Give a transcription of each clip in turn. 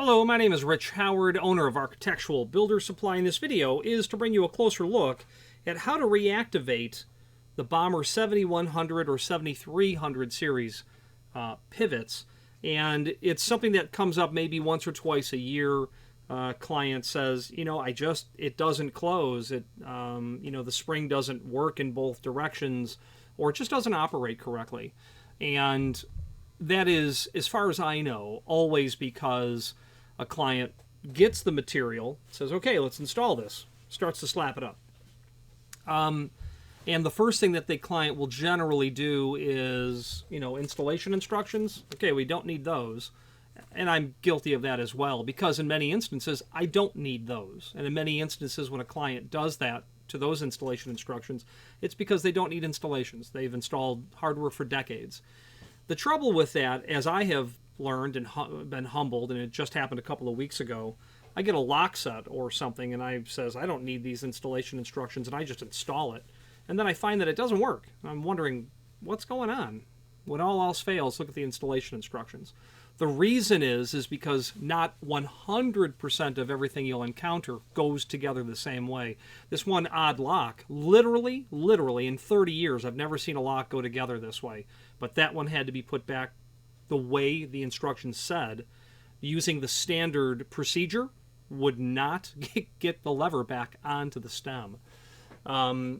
Hello, my name is Rich Howard, owner of Architectural Builder Supply, and this video is to bring you a closer look at how to reactivate the Bommer 7100 or 7300 series pivots. And it's something that comes up maybe once or twice a year. Client says, it doesn't close. The spring doesn't work in both directions, or it just doesn't operate correctly. And that is, as far as I know, always because a client gets the material, says, okay, let's install this, starts to slap it up. And the first thing that the client will generally do is, installation instructions. Okay, we don't need those. And I'm guilty of that as well, because in many instances, I don't need those. And in many instances, when a client does that to those installation instructions, it's because they don't need installations. They've installed hardware for decades. The trouble with that, as I have learned and been humbled, and it just happened a couple of weeks ago, I get a lock set or something, and I says, I don't need these installation instructions, and I just install it. And then I find that it doesn't work. I'm wondering, what's going on? When all else fails, look at the installation instructions. The reason is because not 100% of everything you'll encounter goes together the same way. This one odd lock, literally, in 30 years, I've never seen a lock go together this way. But that one had to be put back the way the instructions said. Using the standard procedure would not get the lever back onto the stem. The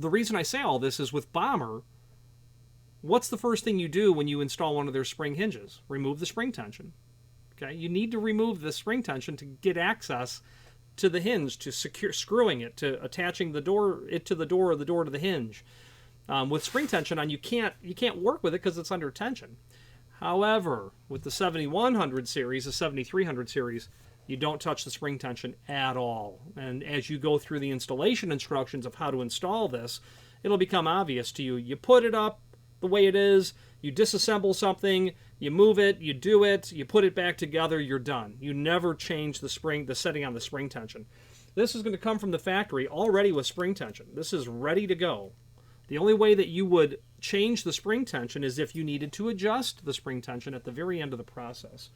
reason I say all this is with Bommer, what's the first thing you do when you install one of their spring hinges? Remove the spring tension. Okay, you need to remove the spring tension to get access to the hinge, to secure screwing it, to attaching the door to the door or the door to the hinge. With spring tension on, you can't work with it because it's under tension. However, with the 7100 series, the 7300 series, you don't touch the spring tension at all. And as you go through the installation instructions of how to install this, it'll become obvious to you. You put it up the way it is, you disassemble something, you move it, you do it, you put it back together, you're done. You never change the setting on the spring tension. This is going to come from the factory already with spring tension. This is ready to go. The only way that you would change the spring tension is if you needed to adjust the spring tension at the very end of the process.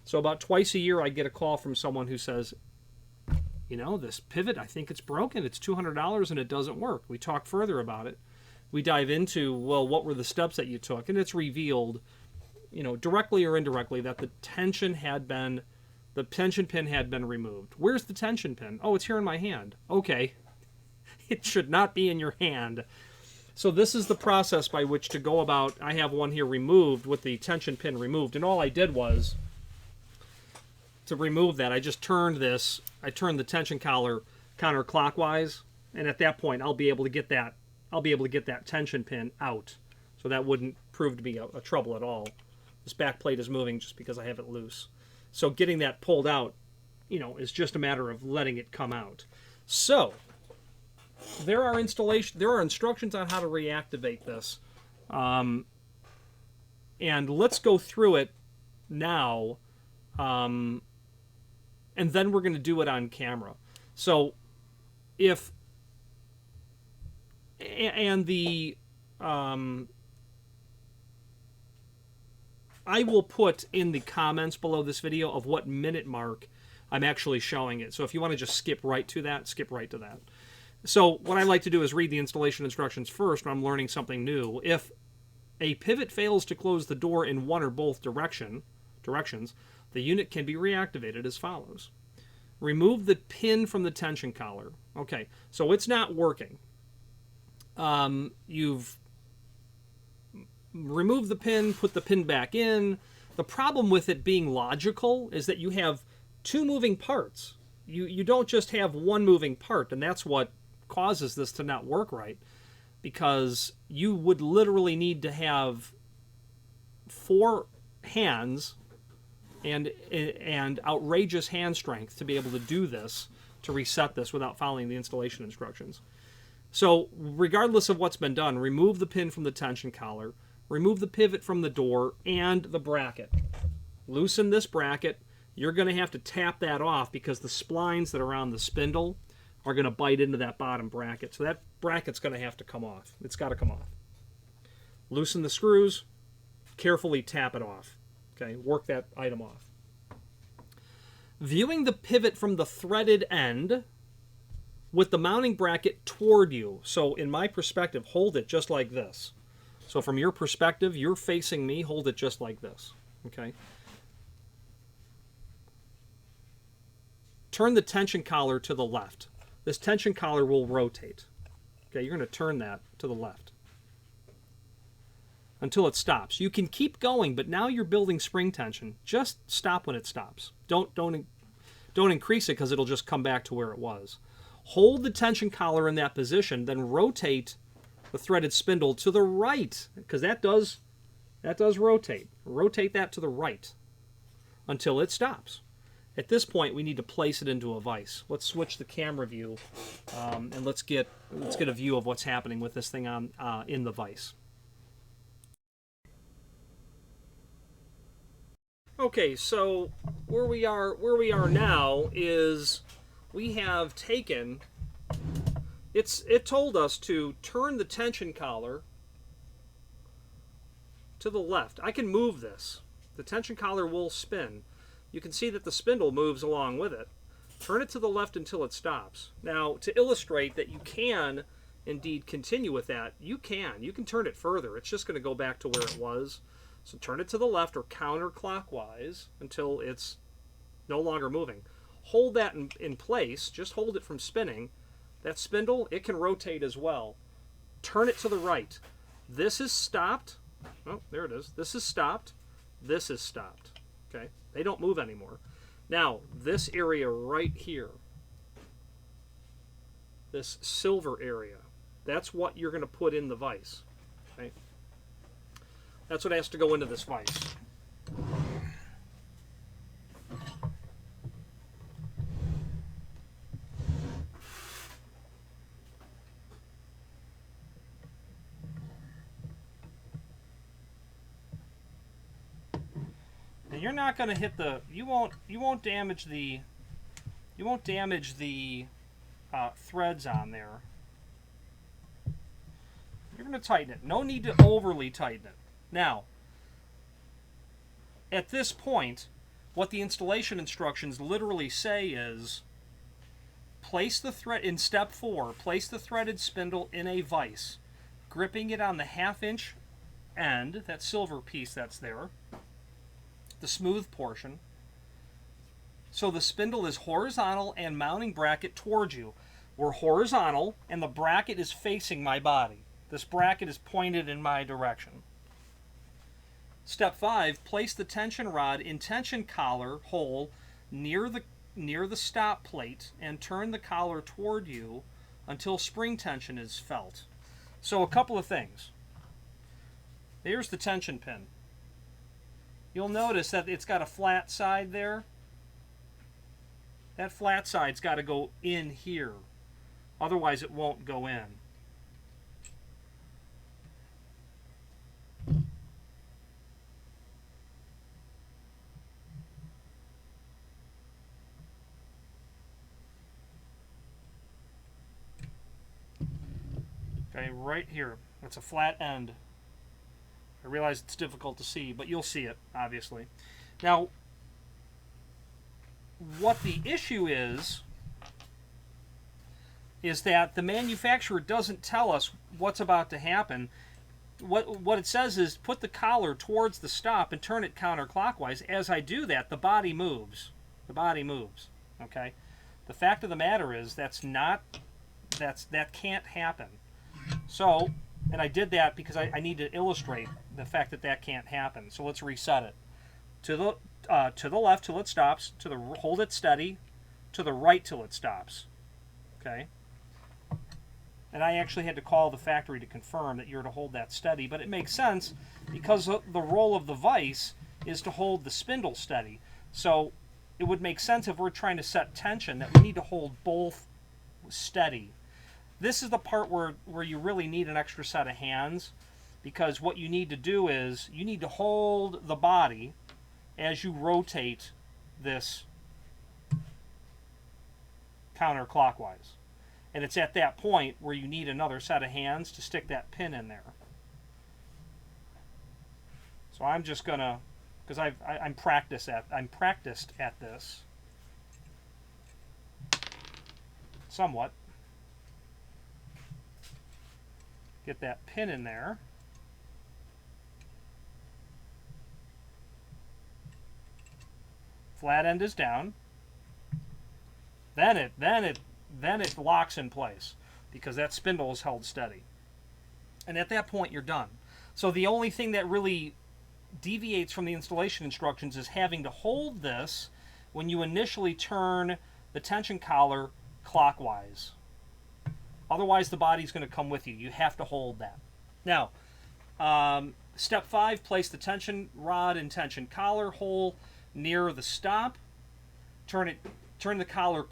So about twice a year I get a call from someone who says, this pivot, I think it's broken. It's $200 and it doesn't work. We talk further about it. We dive into, well, what were the steps that you took? And it's revealed, directly or indirectly, that the tension pin had been removed. Where's the tension pin? Oh, it's here in my hand. Okay. It should not be in your hand. So this is the process by which to go about. I have one here removed with the tension pin removed, and all I did was to remove that. I just turned this. I turned the tension collar counterclockwise, and at that point, I'll be able to get that tension pin out. So that wouldn't prove to be a trouble at all. This back plate is moving just because I have it loose. So getting that pulled out, is just a matter of letting it come out. So there are instructions on how to reactivate this. And let's go through it now. And then we're going to do it on camera. So I will put in the comments below this video of what minute mark I'm actually showing it. So if you want to just skip right to that, skip right to that. So what I like to do is read the installation instructions first when I'm learning something new. If a pivot fails to close the door in one or both directions, the unit can be reactivated as follows. Remove the pin from the tension collar. Okay, so it's not working. You've removed the pin, put the pin back in. The problem with it being logical is that you have two moving parts. You don't just have one moving part, and that's what causes this to not work right, because you would literally need to have 4 hands and outrageous hand strength to be able to do this, to reset this without following the installation instructions. So regardless of what's been done, remove the pin from the tension collar, remove the pivot from the door and the bracket. Loosen this bracket. You're going to have to tap that off because the splines that are on the spindle are going to bite into that bottom bracket. So that bracket's going to have to come off. It's got to come off. Loosen the screws, carefully tap it off. Okay, work that item off. Viewing the pivot from the threaded end with the mounting bracket toward you. So in my perspective, hold it just like this. So from your perspective, you're facing me, hold it just like this. Okay. Turn the tension collar to the left. This tension collar will rotate. Okay, you're going to turn that to the left until it stops. You can keep going, but now you're building spring tension. Just stop when it stops. Don't increase it because it'll just come back to where it was. Hold the tension collar in that position, then rotate the threaded spindle to the right, because that does rotate. Rotate that to the right until it stops. At this point, we need to place it into a vise. Let's switch the camera view, and let's get a view of what's happening with this thing on in the vise. Okay, so where we are now is we have taken. It told us to turn the tension collar to the left. I can move this. The tension collar will spin. You can see that the spindle moves along with it. Turn it to the left until it stops. Now, to illustrate that you can indeed continue with that, you can turn it further. It's just going to go back to where it was. So turn it to the left or counterclockwise until it's no longer moving. Hold that in place. Just hold it from spinning. That spindle, it can rotate as well. Turn it to the right. This is stopped. Oh, there it is. This is stopped. This is stopped. Okay? They don't move anymore. Now, this area right here, this silver area, that's what you're going to put in the vise. Okay? That's what has to go into this vise. And you're not going to hit the. You won't damage the. You won't damage the threads on there. You're going to tighten it. No need to overly tighten it. Now, at this point, what the installation instructions literally say is place the thread in step 4. Place the threaded spindle in a vise, gripping it on the 1/2 inch end, that silver piece that's there, the smooth portion. So the spindle is horizontal and mounting bracket towards you. We're horizontal and the bracket is facing my body. This bracket is pointed in my direction. Step 5, place the tension rod in tension collar hole near the stop plate and turn the collar toward you until spring tension is felt. So a couple of things. Here's the tension pin. You'll notice that it's got a flat side there. That flat side's got to go in here. Otherwise it won't go in. Okay, right here. It's a flat end. I realize it's difficult to see, but you'll see it, obviously. Now, what the issue is that the manufacturer doesn't tell us what's about to happen. What it says is put the collar towards the stop and turn it counterclockwise. As I do that, the body moves. The body moves. Okay? The fact of the matter is that can't happen. So, and I did that because I need to illustrate the fact that can't happen. So let's reset it. To the left till it stops. Hold it steady. To the right till it stops. Okay. And I actually had to call the factory to confirm that you're to hold that steady, but it makes sense because the role of the vise is to hold the spindle steady. So it would make sense if we're trying to set tension that we need to hold both steady. This is the part where you really need an extra set of hands, because what you need to do is you need to hold the body as you rotate this counterclockwise. And it's at that point where you need another set of hands to stick that pin in there. So I'm just gonna, because I'm practiced at this. somewhat. Get that pin in there. Flat end is down. Then it locks in place because that spindle is held steady. And at that point, you're done. So the only thing that really deviates from the installation instructions is having to hold this when you initially turn the tension collar clockwise. Otherwise, the body's going to come with you. You have to hold that. Now, step 5, place the tension rod and tension collar hole near the stop. Turn the collar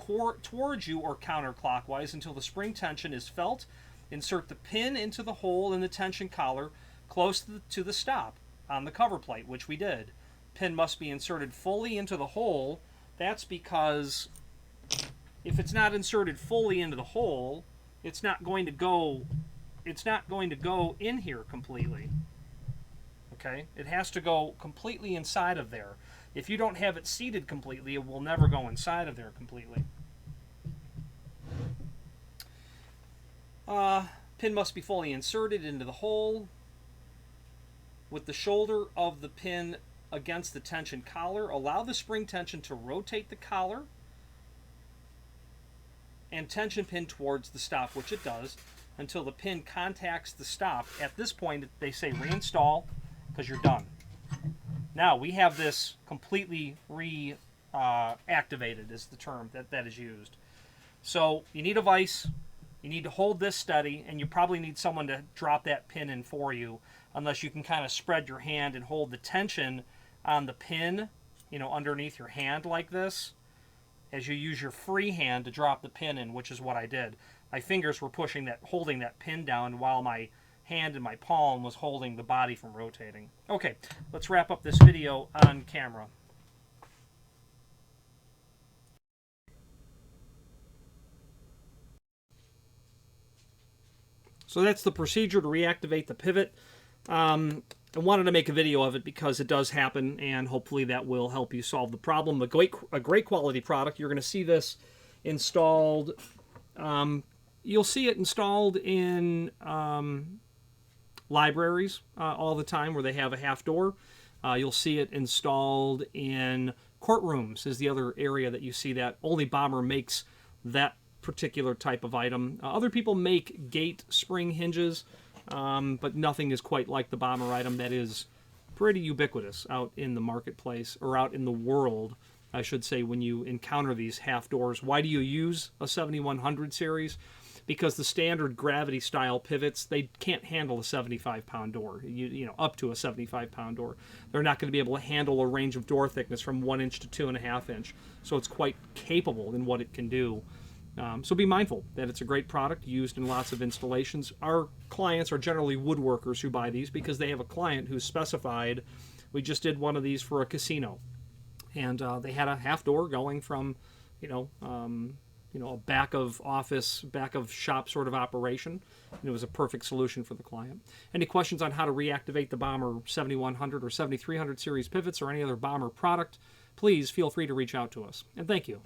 towards you or counterclockwise until the spring tension is felt. Insert the pin into the hole in the tension collar close to the stop on the cover plate, which we did. Pin must be inserted fully into the hole. That's because if it's not inserted fully into the hole, it's not going to go in here completely. Okay? It has to go completely inside of there. If you don't have it seated completely, it will never go inside of there completely. Pin must be fully inserted into the hole with the shoulder of the pin against the tension collar. Allow the spring tension to rotate the collar and tension pin towards the stop, which it does, until the pin contacts the stop. At this point, they say reinstall because you're done. Now, we have this completely reactivated is the term that is used. So you need a vise, you need to hold this steady, and you probably need someone to drop that pin in for you, unless you can kind of spread your hand and hold the tension on the pin, underneath your hand like this, as you use your free hand to drop the pin in, which is what I did. My fingers were holding that pin down while my hand and my palm was holding the body from rotating. Okay, let's wrap up this video on camera. So that's the procedure to reactivate the pivot. I wanted to make a video of it because it does happen, and hopefully that will help you solve the problem. A great quality product. You're going to see this installed. You'll see it installed in libraries all the time where they have a half door. You'll see it installed in courtrooms is the other area that you see that. Only Bommer makes that particular type of item. Other people make gate spring hinges, but nothing is quite like the Bommer item that is pretty ubiquitous out in the marketplace, or out in the world, I should say, when you encounter these half doors. Why do you use a 7100 series? Because the standard gravity style pivots, they can't handle a 75-pound door, up to a 75-pound door. They're not going to be able to handle a range of door thickness from 1 inch to 2.5 inch. So it's quite capable in what it can do. So be mindful that it's a great product used in lots of installations. Our clients are generally woodworkers who buy these because they have a client who's specified. We just did one of these for a casino, and they had a half door going from, a back of office, back of shop sort of operation. And it was a perfect solution for the client. Any questions on how to reactivate the Bommer 7100 or 7300 series pivots or any other Bommer product, please feel free to reach out to us. And thank you.